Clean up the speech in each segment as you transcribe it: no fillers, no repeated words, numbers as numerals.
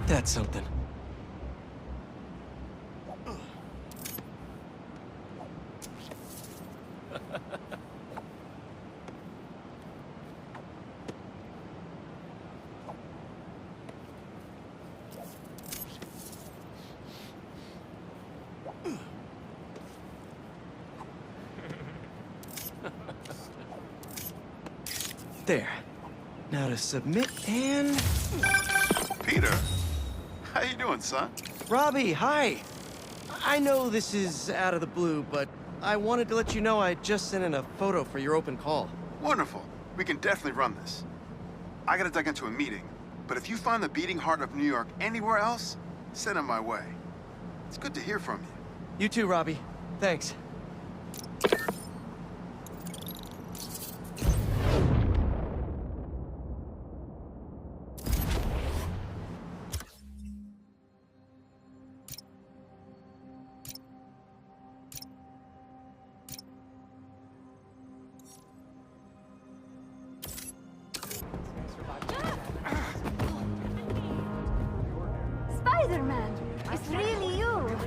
Ain't that something? There. Now to submit and... Peter, how you doing, son? Robbie, hi! I know this is out of the blue, but I wanted to let you know I just sent in a photo for your open call. Wonderful. We can definitely run this. I gotta duck into a meeting, but if you find the beating heart of New York anywhere else, send it my way. It's good to hear from you. You too, Robbie. Thanks. Spider-Man! It's really you!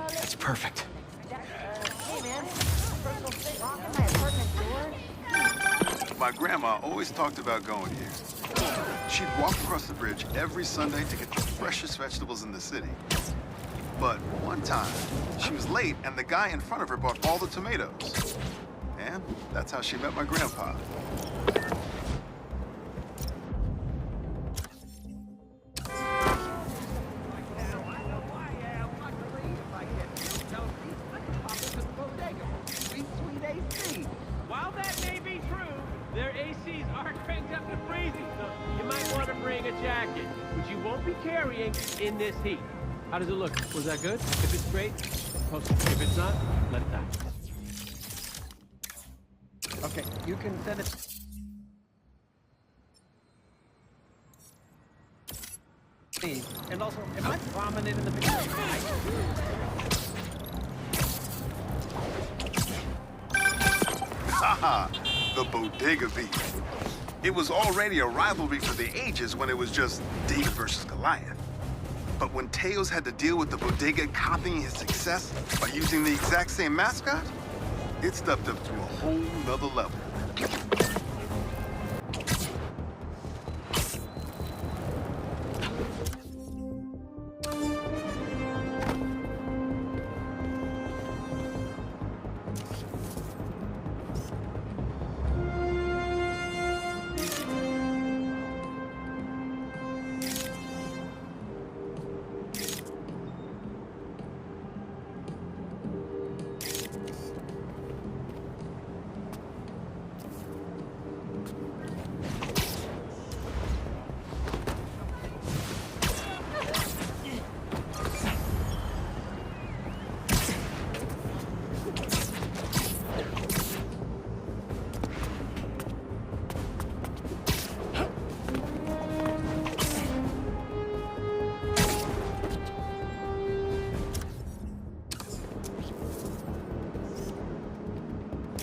That's perfect. My grandma always talked about going here. She'd walk across the bridge every Sunday to get the freshest vegetables in the city. But one time, she was late and the guy in front of her bought all the tomatoes. And that's how she met my grandpa. While that may be true, their ACs are cranked up to freezing, so you might want to bring a jacket, which you won't be carrying in this heat. How does it look? Was that good? If it's great, post it. If it's not, let it die. Okay, you can send it. And also, am I prominent in the picture? Haha, the Bodega Beef. It was already a rivalry for the ages when it was just David versus Goliath. But when Teos had to deal with the Bodega copying his success by using the exact same mascot, it stepped up to a whole nother level.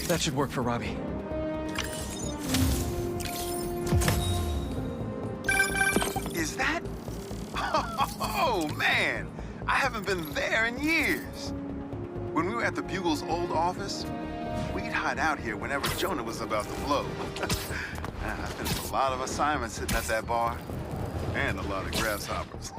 That should work for Robbie. Is that? Oh, man! I haven't been there in years. When we were at the Bugle's old office, we'd hide out here whenever Jonah was about to blow. I finished a lot of assignments sitting at that bar, and a lot of grasshoppers.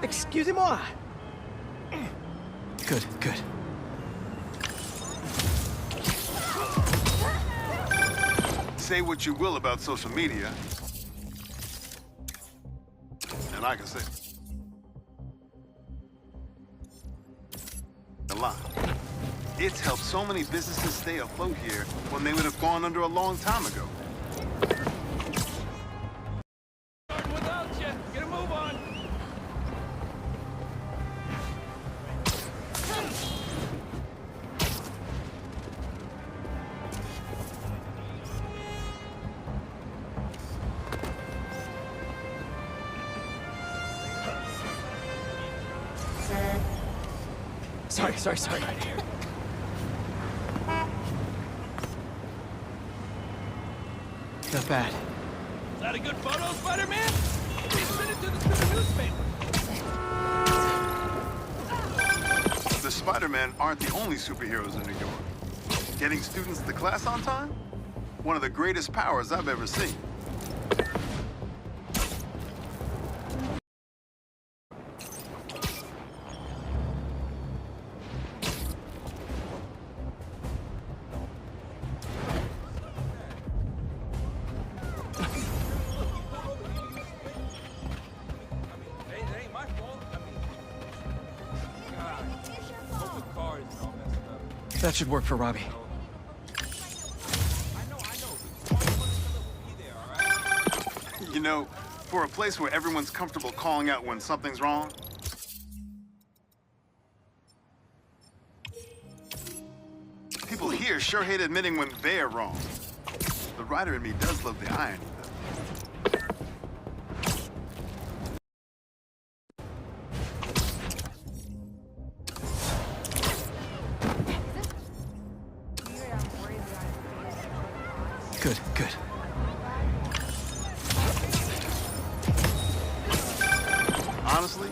Excusez-moi! Good, good. Say what you will about social media, and I can say a lot. It's helped so many businesses stay afloat here when they would have gone under a long time ago. Without you, get a move on. Sorry. Not bad. Is that a good photo, Spider-Man? Send it to the newspaper. The Spider-Men aren't the only superheroes in New York. Getting students to class on time? One of the greatest powers I've ever seen. That should work for Robbie. You know, for a place where everyone's comfortable calling out when something's wrong, people here sure hate admitting when they're wrong. The writer in me does love the irony, though. Good. Honestly,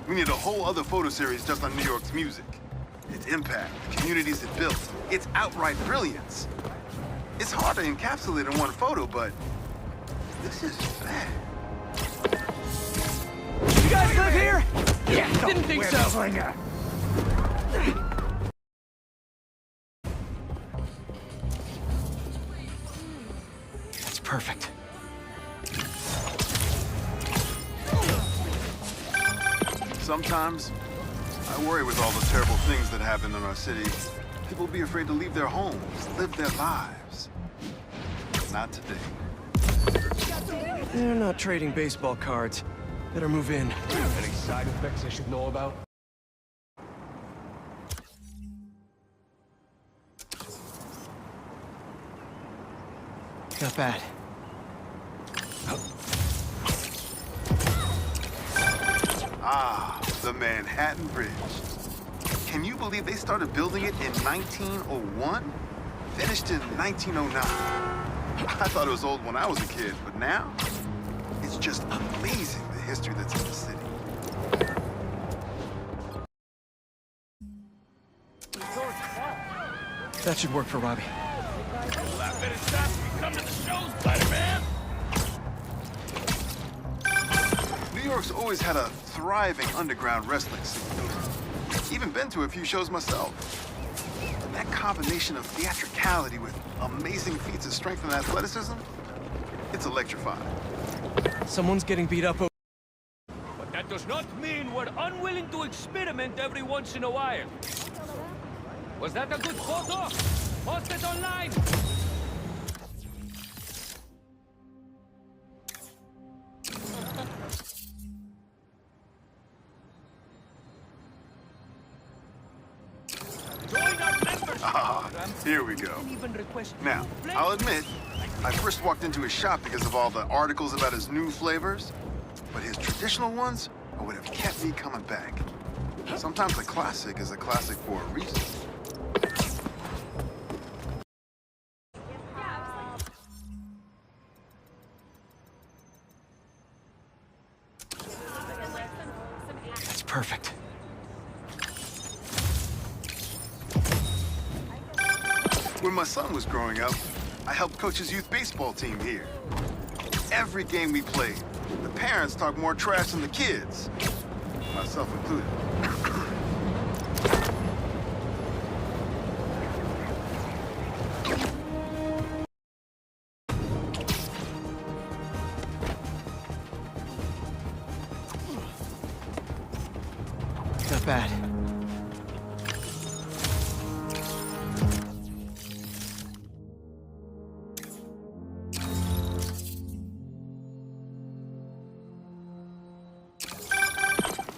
we need a whole other photo series just on New York's music. Its impact, the communities it built, its outright brilliance. It's hard to encapsulate in one photo, but this is bad. You guys live here? Yeah, didn't think so. That's perfect. Sometimes, I worry with all the terrible things that happen in our city. People be afraid to leave their homes, live their lives. Not today. They're not trading baseball cards. Better move in. Any side effects I should know about? Not bad. Ah, the Manhattan Bridge. Can you believe they started building it in 1901? Finished in 1909. I thought it was old when I was a kid, but now, it's just amazing the history that's in the city. That should work for Robbie. Come to the show, Spider-Man! New York's always had a thriving underground wrestling scene. Even been to a few shows myself. That combination of theatricality with amazing feats of strength and athleticism, it's electrifying. Someone's getting beat up. But that does not mean we're unwilling to experiment every once in a while. Was that a good photo? Post it online! Here we go. Now, I'll admit, I first walked into his shop because of all the articles about his new flavors, but his traditional ones are what have kept me coming back. Sometimes a classic is a classic for a reason. That's perfect. When my son was growing up, I helped coach his youth baseball team here. Every game we played, the parents talked more trash than the kids, myself included. Not bad.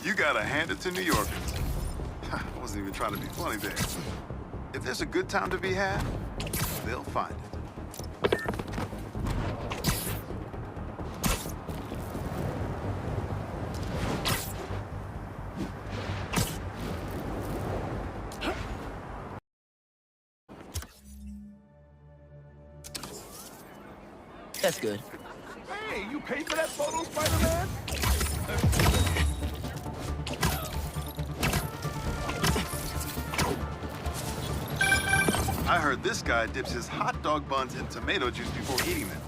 You gotta hand it to New Yorkers. I wasn't even trying to be funny there. If there's a good time to be had, they'll find it. That's good. Hey, you paid for that photo, Spider-Man? I heard this guy dips his hot dog buns in tomato juice before eating them.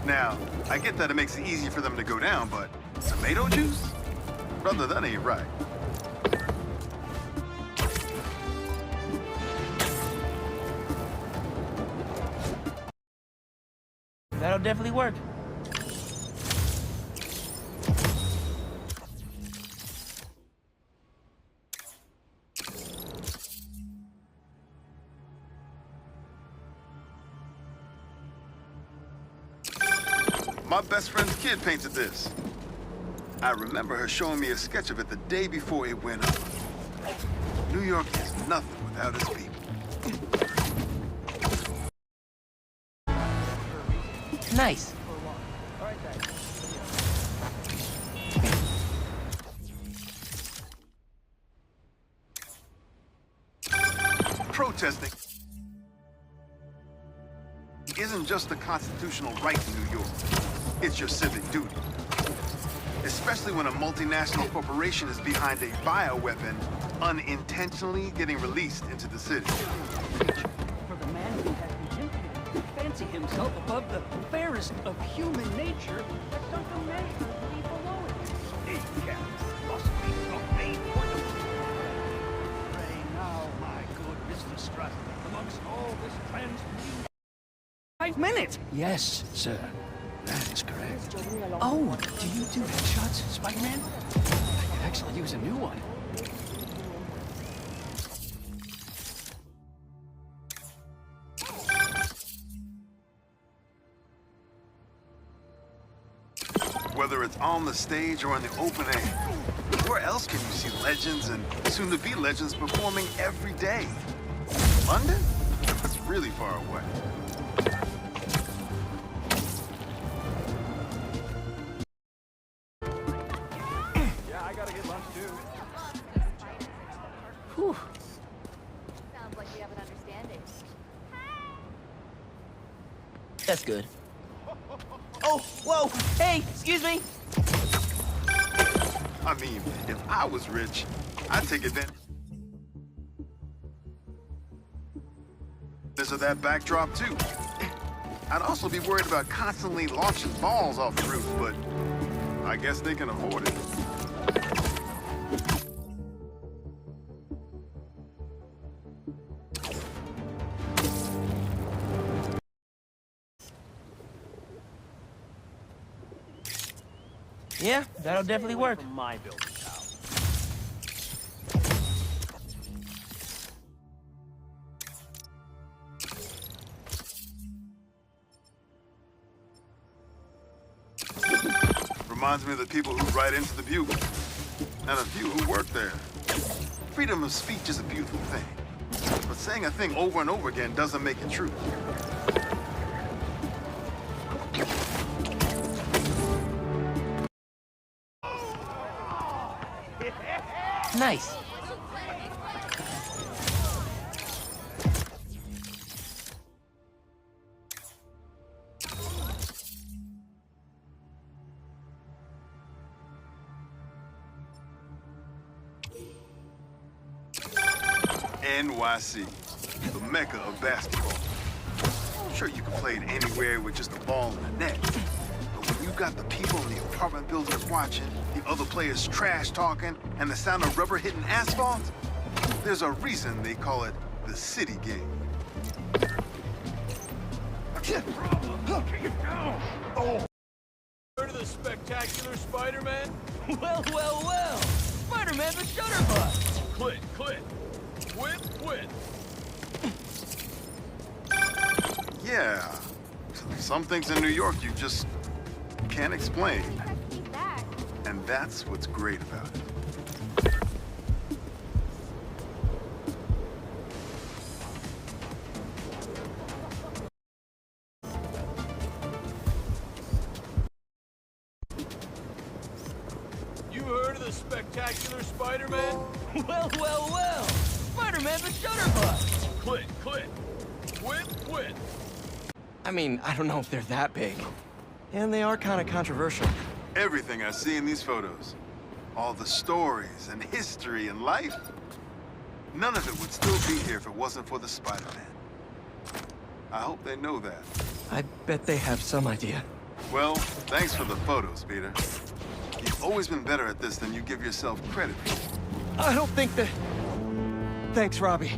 Now, I get that it makes it easy for them to go down, but tomato juice? Brother, that ain't right. That'll definitely work. My best friend's kid painted this. I remember her showing me a sketch of it the day before it went up. New York is nothing without its people. Nice. Protesting isn't just a constitutional right in New York. It's your civic duty. Especially when a multinational corporation is behind a bioweapon unintentionally getting released into the city. For the man who has been implemented to fancy himself above the fairest of human nature, but don't measure be below it. He must be the main point of pray now, my good Mr. Strut, amongst all this transmutation. 5 minutes! Yes, sir. That is correct. Oh, do you do headshots, Spider-Man? I could actually use a new one. Whether it's on the stage or in the open air, where else can you see legends and soon-to-be legends performing every day? London? That's really far away. Yeah, I gotta get lunch too. Whew. Sounds like we have an understanding. That's good. Oh, whoa! Hey, excuse me! I mean, if I was rich, I'd take advantage of that backdrop too. I'd also be worried about constantly launching balls off the roof, but I guess they can afford it. Yeah, that'll definitely work. From my building, pal. Reminds me of the people who write into the Bugle, and a few who work there. Freedom of speech is a beautiful thing, but saying a thing over and over again doesn't make it true. Nice. NYC, the mecca of basketball. Sure, you can play it anywhere with just a ball and a net. But when you got the people in the apartment buildings watching, the other players trash talking, and the sound of rubber hitting asphalt, there's a reason they call it the city game. Heard of the spectacular Spider-Man? Well, well, well! Spider-Man the Shutterbug! Quit, quit. Quit, quit. Yeah, some things in New York you just can't explain. That's feedback. And that's what's great about it. You heard of the spectacular Spider-Man? Well, well, well! Spider-Man the Shutterbug! Quit, quit. Quit, quit. I mean, I don't know if they're that big. And they are kind of controversial. Everything I see in these photos, all the stories and history and life, none of it would still be here if it wasn't for the Spider-Man. I hope they know that. I bet they have some idea. Well, thanks for the photos, Peter. You've always been better at this than you give yourself credit for. I don't think that... Thanks, Robbie.